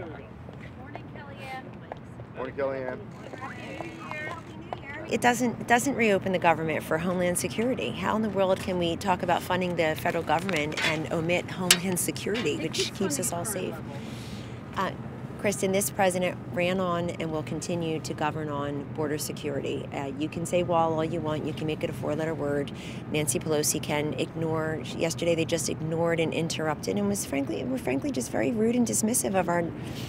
Morning, Kellyanne. Morning, Kellyanne. It doesn't reopen the government for Homeland Security. How in the world can we talk about funding the federal government and omit Homeland Security, which keeps us all safe? Kristen, this president ran on and will continue to govern on border security. You can say wall all you want. You can make it a four-letter word. Nancy Pelosi can ignore. Yesterday they just ignored and interrupted and were frankly just very rude and dismissive of our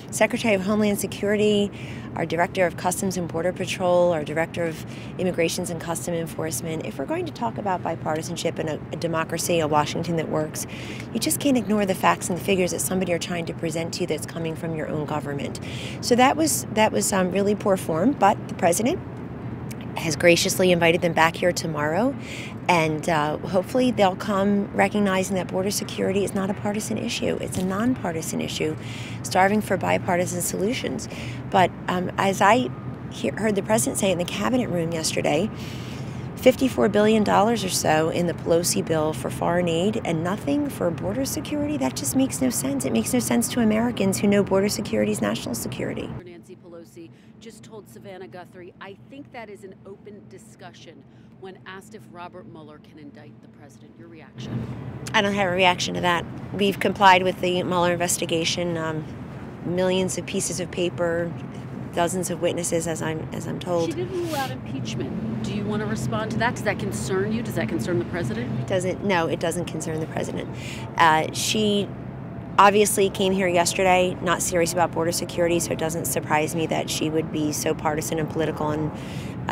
Secretary of Homeland Security, our Director of Customs and Border Patrol, our Director of Immigrations and Custom Enforcement. If we're going to talk about bipartisanship and a democracy, a Washington that works, you just can't ignore the facts and the figures that somebody are trying to present to you that's coming from your own government. So that was really poor form, but the president has graciously invited them back here tomorrow, and hopefully they'll come recognizing that border security is not a partisan issue. It's a nonpartisan issue, striving for bipartisan solutions. But as I heard the president say in the cabinet room yesterday, $54 billion or so in the Pelosi bill for foreign aid and nothing for border security, that just makes no sense. It makes no sense to Americans who know border security is national security. Nancy Pelosi just told Savannah Guthrie, I think that is an open discussion when asked if Robert Mueller can indict the president. Your reaction? I don't have a reaction to that. We've complied with the Mueller investigation, millions of pieces of paper, dozens of witnesses, as I'm told. She did rule out impeachment. Do you want to respond to that? Does that concern you? Does that concern the president? No, it doesn't concern the president. She obviously came here yesterday not serious about border security, so it doesn't surprise me that she would be so partisan and political on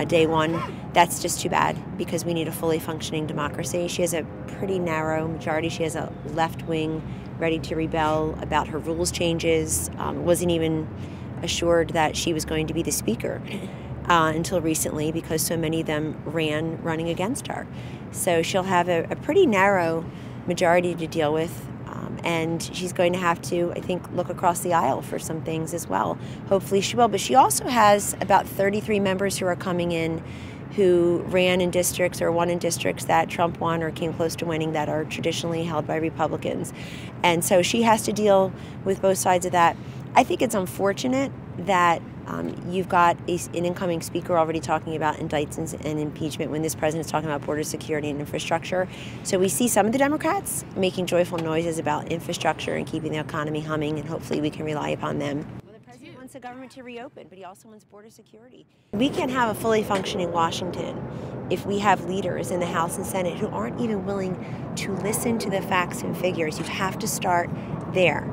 day one. That's just too bad, because we need a fully functioning democracy. She has a pretty narrow majority. She has a left wing ready to rebel about her rules changes. Wasn't even assured that she was going to be the speaker until recently, because so many of them running against her. So she'll have a pretty narrow majority to deal with, and she's going to have to, I think, look across the aisle for some things as well. Hopefully she will. But she also has about 33 members who are coming in who ran in districts or won in districts that Trump won or came close to winning that are traditionally held by Republicans. And so she has to deal with both sides of that. I think it's unfortunate that you've got an incoming speaker already talking about indictments and impeachment when this president's talking about border security and infrastructure. So we see some of the Democrats making joyful noises about infrastructure and keeping the economy humming, and hopefully we can rely upon them. Well, the president wants the government to reopen, but he also wants border security. We can't have a fully functioning Washington if we have leaders in the House and Senate who aren't even willing to listen to the facts and figures. You have to start there.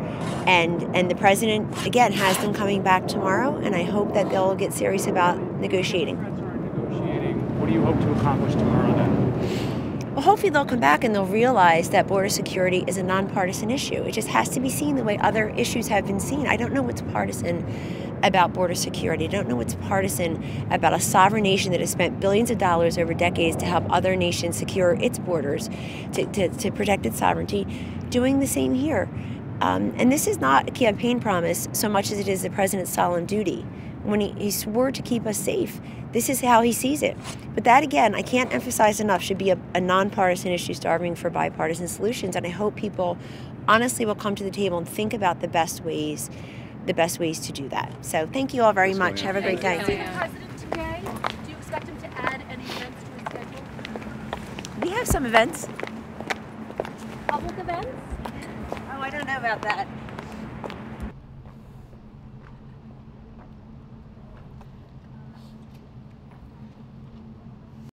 And the president, again, has them coming back tomorrow, and I hope that they'll get serious about negotiating. What do you hope to accomplish tomorrow then? Well, hopefully they'll come back and they'll realize that border security is a nonpartisan issue. It just has to be seen the way other issues have been seen. I don't know what's partisan about border security. I don't know what's partisan about a sovereign nation that has spent billions of dollars over decades to help other nations secure its borders, to protect its sovereignty, doing the same here. And this is not a campaign promise so much as it is the president's solemn duty. When he swore to keep us safe, this is how he sees it. But that, again, I can't emphasize enough, should be a nonpartisan issue striving for bipartisan solutions. And I hope people honestly will come to the table and think about the best ways to do that. So thank you all very much. Have a great day. Do you see the president today? Do you expect him to add any events to his schedule? We have some events. Public events? Oh, I don't know about that.